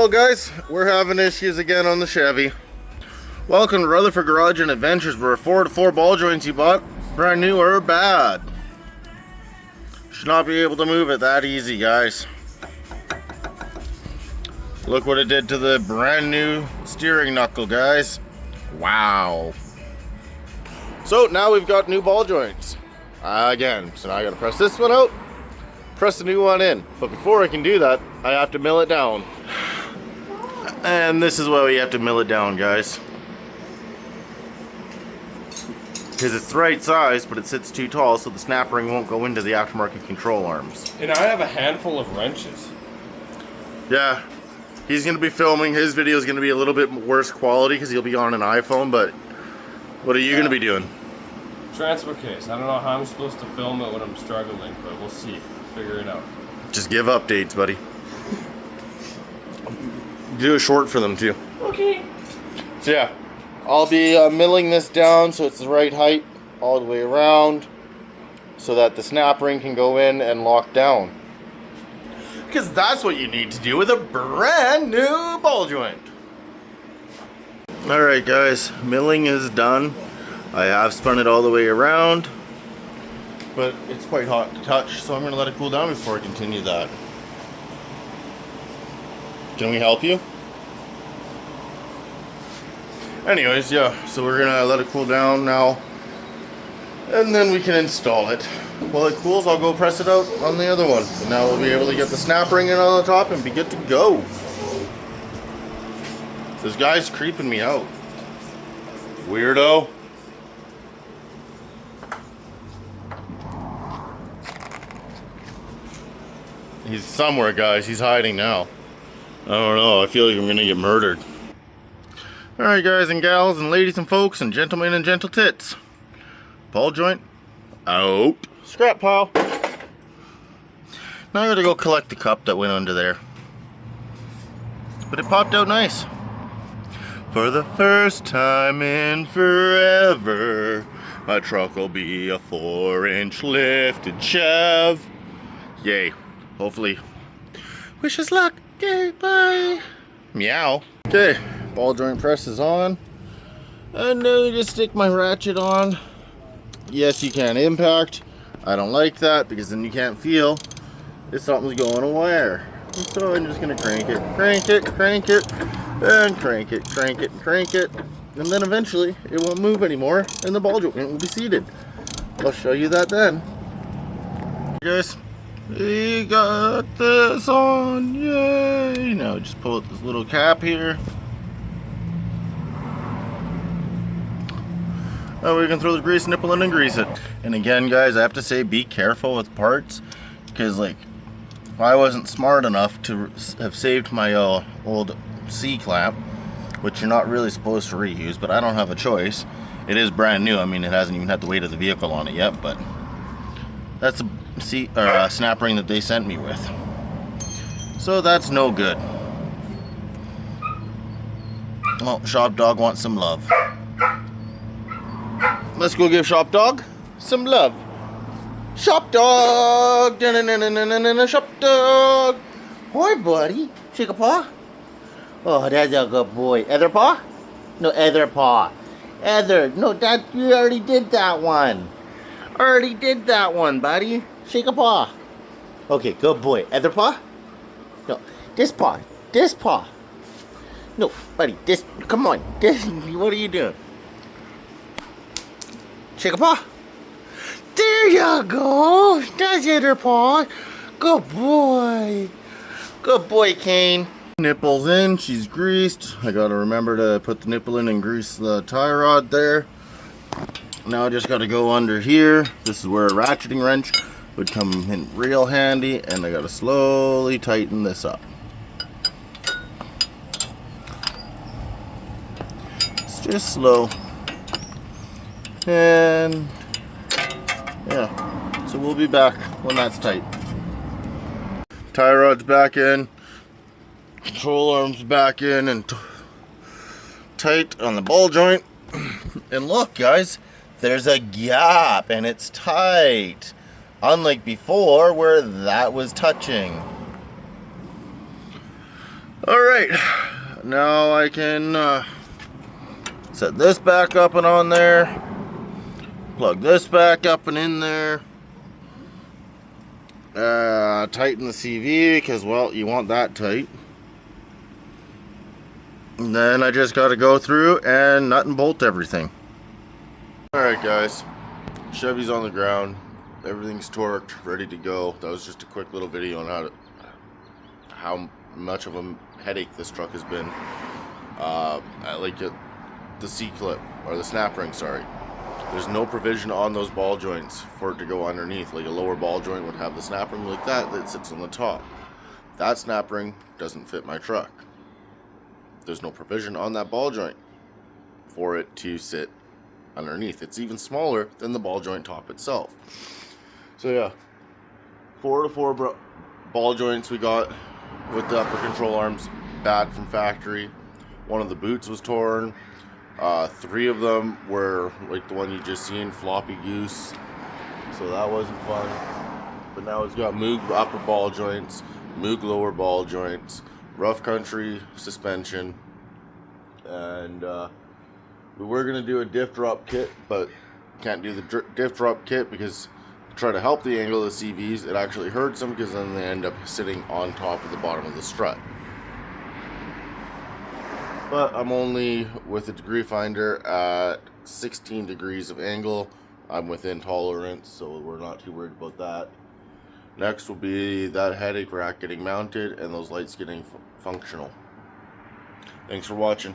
Well guys, we're having issues again on the Chevy. Welcome to Rutherford Garage and Adventures, where 4x4 ball joints you bought, brand new or bad. Should not be able to move it that easy, guys. Look what it did to the brand new steering knuckle, guys. Wow. So now we've got new ball joints. Again, so now I gotta press this one out, press the new one in. But before I can do that, I have to mill it down. And this is why we have to mill it down, guys. Because it's the right size, but it sits too tall, so the snap ring won't go into the aftermarket control arms. And I have a handful of wrenches. Yeah, he's going to be filming. His video is going to be a little bit worse quality because he'll be on an iPhone, but what are you going to be doing? Transfer case. I don't know how I'm supposed to film it when I'm struggling, but we'll see. Figure it out. Just give updates, buddy. Do a short for them too. Okay. So yeah, I'll be milling this down so it's the right height all the way around, so that the snap ring can go in and lock down. Because that's what you need to do with a brand new ball joint. Alright guys, milling is done. I have spun it all the way around, but it's quite hot to touch, so I'm going to let it cool down before I continue that. Can we help you? Anyways, yeah, so we're gonna let it cool down now, and then we can install it. While it cools, I'll go press it out on the other one. And now we'll be able to get the snap ring in on the top and be good to go. This guy's creeping me out. Weirdo. He's somewhere, guys. He's hiding now. I don't know. I feel like I'm gonna get murdered. Alright guys and gals and ladies and folks and gentlemen and gentle tits. Ball joint out. Scrap pile. Now I gotta go collect the cup that went under there. But it popped out nice. For the first time in forever, my truck will be a 4-inch lifted Chev. Yay. Hopefully. Wish us luck. Okay, bye. Meow. Okay, ball joint press is on. And now you just stick my ratchet on. Yes, you can impact. I don't like that because then you can't feel if something's going where. So I'm just gonna crank it, and crank it, and crank it. And then eventually it won't move anymore and the ball joint will be seated. I'll show you that then. Guys. We got this on, yay! Now just pull out this little cap here. And we can throw the grease nipple in and grease it. And again guys, I have to say be careful with parts, because like if I wasn't smart enough to have saved my old C-clamp, which you're not really supposed to reuse, but I don't have a choice. It is brand new. I mean, it hasn't even had the weight of the vehicle on it yet, but that's a snap ring that they sent me with. So that's no good. Oh, Shop Dog wants some love. Let's go give Shop Dog some love. Shop Dog! Shop Dog! Hi, buddy. Shake a paw. Oh, that's a good boy. Other paw? No, other paw. Other. No, that you already did that one. Already did that one, buddy. Shake a paw. Okay, good boy. Other paw? No, this paw. This paw. No, buddy, this. Come on. This. What are you doing? Shake a paw. There you go. That's the other paw. Good boy. Good boy, Kane. Nipple's in. She's greased. I gotta remember to put the nipple in and grease the tie rod there. Now I just got to go under here. This is where a ratcheting wrench would come in real handy, and I got to slowly tighten this up. It's just slow. And yeah, so we'll be back when that's tight. Tie rod's back in. Control arms back in and tight on the ball joint. And look guys, there's a gap and it's tight, unlike before where that was touching. Alright, now I can set this back up and on there, plug this back up and in there, tighten the CV because, well, you want that tight. And then I just got to go through and nut and bolt everything. Alright guys, Chevy's on the ground, everything's torqued, ready to go. That was just a quick little video on how much of a headache this truck has been. The C-clip, or the snap ring, sorry. There's no provision on those ball joints for it to go underneath. Like a lower ball joint would have the snap ring like that sits on the top. That snap ring doesn't fit my truck. There's no provision on that ball joint for it to sit underneath. It's even smaller than the ball joint top itself. So yeah, 4 to 4 ball joints we got with the upper control arms, bad from factory. One of the boots was torn. 3 of them were like the one you just seen, floppy goose. So that wasn't fun. But now it's got Moog upper ball joints, Moog lower ball joints, rough country suspension, and we were gonna do a diff drop kit, but can't do the diff drop kit because to try to help the angle of the CVs, it actually hurts them because then they end up sitting on top of the bottom of the strut. But I'm only with a degree finder at 16 degrees of angle. I'm within tolerance, so we're not too worried about that. Next will be that headache rack getting mounted and those lights getting functional. Thanks for watching.